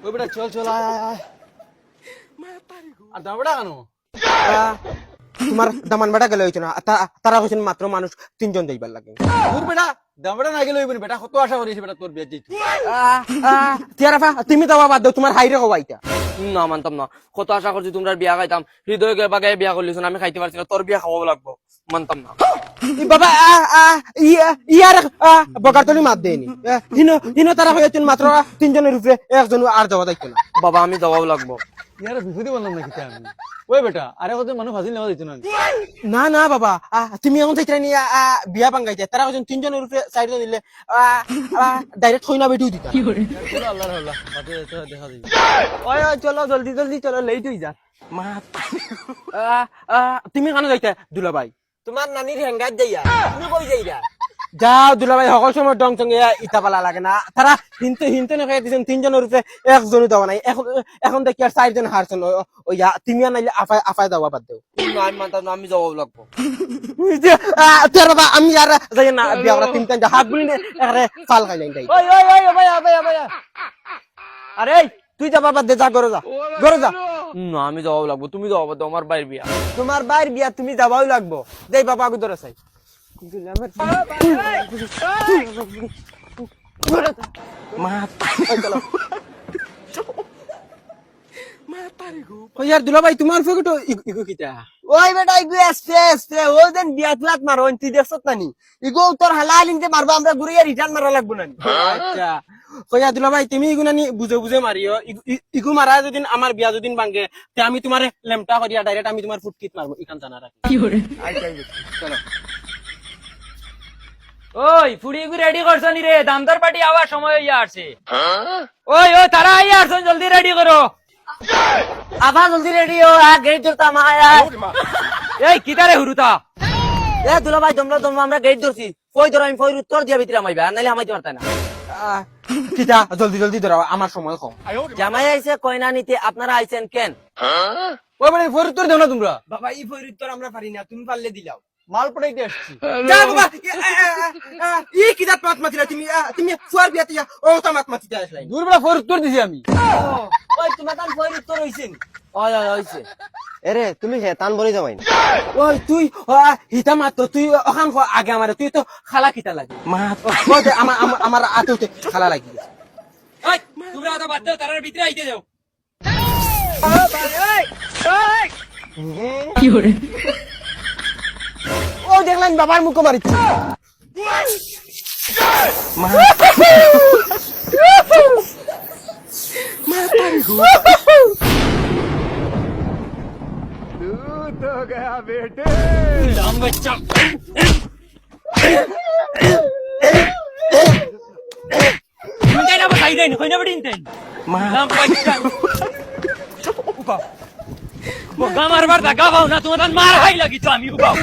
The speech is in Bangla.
ওই বেটা চল চল আয় আয় আয় আর দামড়া কেন তোমার দামান বেটা গেলে হইতো না তারা হচ্ছেন মাত্র মানুষ 3 জন যাইবার লাগে তোর বেটা দামড়া না গেলে হইবে বেটা কত আশা করিস বেটা তোর বিয়ে দিতে তিয়ারাফা তুমি তো বাদ দাও তোমার হাইরে হবাইতা না মানতাম না, কত আশা করছি তোমরা বিয়া খাইতাম, হৃদয় বাগে বিয়া করলিস আমি খাইতে পারছি না, তোর বিয়া খাওয়াবো লাগবো, মানতাম না। বাবা ইয়ার বকারতলি মাত দেয়নি হিনো তারা হয়েছেন মাত্র 3 জনের উপরে একজন আর যাওয়া যাইতো না বাবা আমি জবাব লাগবো। ইয়ার বিভূতি বললাম নাকি আমি ওই বেটা আরে কত মানুষ ফাজিল নেওয়া দিত না না না বাবা তুমি এখন চাইতে নিয়ে বিয়া বাঙ্গাইতে তারা হয়েছেন 3 জনের উপরে 4 জন দিলে ডাইরেক্ট হই না বেটিও দিতা আল্লাহ আল্লাহ বাতে দেখা যাবে ওই চলো জলদি জলদি চলো লেট হই যা তুমি কেন যাইতে দুলাভাই তোমার নানির হেঙ্গাত যাইয়া তুমি কই যাইরা যাও দুলাভাই সকল সময় ডং চঙ্গে ইটা পালা লাগে না তারা হিনতে নখাই দিয়েছেন 3 জনের উপরে একজনই দেওয়া নাই এখন দেখি আর 4 জন হারছেন ওই তুমি আর নাইলে আফায় দেওয়া বাদ দেও আমি মানতাম না, আমি জবাব লাগবো। তোর বাবা আমি আর যাই না বিয়া করা 3 হাত গুলি একারে ফাল খাইলেন তাই ওই ওই ওই ভাইয়া ভাইয়া ভাইয়া আরে তুই যা বাবা দে যা ঘরে যা না আমি জবাব লাগবো, তুমি জবাব দাও, আমার বাইর বিয়া। তোমার বাইর বিয়া তুমি যাবাও লাগবো দেই বাবা আগে ধরে চাই ইয়ার দুলাভাই তোমার ফটো ইগো কিটা ওই বেটা ইগু আসছে আসছে ও দেন বিয়া তুলাত মারো তুই দেখছত নানি ইগো তোর হালালিনতে মারবা আমরা ঘুরে রিটার্ন মারা লাগবো নানি আচ্ছা কইয়া দুলাভাই তুমি ইগুনানি বুঝে বুঝে মারিও ইগু মারা যদি আমার বিয়া যদি ভাঙে তে আমি তোমার লেমটা করিয়া ডাইরেক্ট আমি তোমার ফুটকিট মারবো ইখান জানা রাখি চলো ওই ফুড়ি রেডি করছো নি রে, দামদার পার্টি আওয়ার সময় হইয়া আসছে। ওই ওই তারা আইয়া আসছেন, জলদি রেডি করো। আভা জলদি রেডি হো গেট ধরতা মায়া এই কিতারে হুরুতা এ দুলা ভাই তোমরা আমরা গেট ধরছি কই ধর আমি কই উত্তর দিয়া ভিতরে আমাইবা নাইলে আমাইতে পারতা না কিটা জলদি জলদি ধরাও আমার সময় কম জামাই আইছে কয়না নিতে আপনারা আইছেন কেন ওই বেটা ফের উত্তর দেও না তোমরা বাবা এই ফইর উত্তর আমরা পারি না তুমি পারলে দিলাও মাল পড়াইতে আসছি যা বাবা ই কিটা মাত মাতিলা তুমি ফুয়ার বিয়াতে ও তা মাত মাতিতে আসলাই দূর বেটা ফের উত্তর দিছি আমি ওই তোমার কান কই উত্তর হইছেন ওই ওই হইছে। এরে তুমি হেতান বনি যাবাই ওই তুই হিতা মাত তুই ওখান আগে আমার তুই তো খালা কিটা লাগে মাত আমার আতেতে খালা লাগি ওই তোমরা আদা বাদ দাও, তারার ভিতরে আইতে যাও। ও দেখলেন বাবার মুখ মারিচ্ছে দাম বাচ্চা ইনতেন আবার খাই দেন, কইনা বড় ইনতেন দাম বাচ্চা উবা গামার বার দা গাবাও না, তোমার মার হাই লাগিছো আমি উবাও।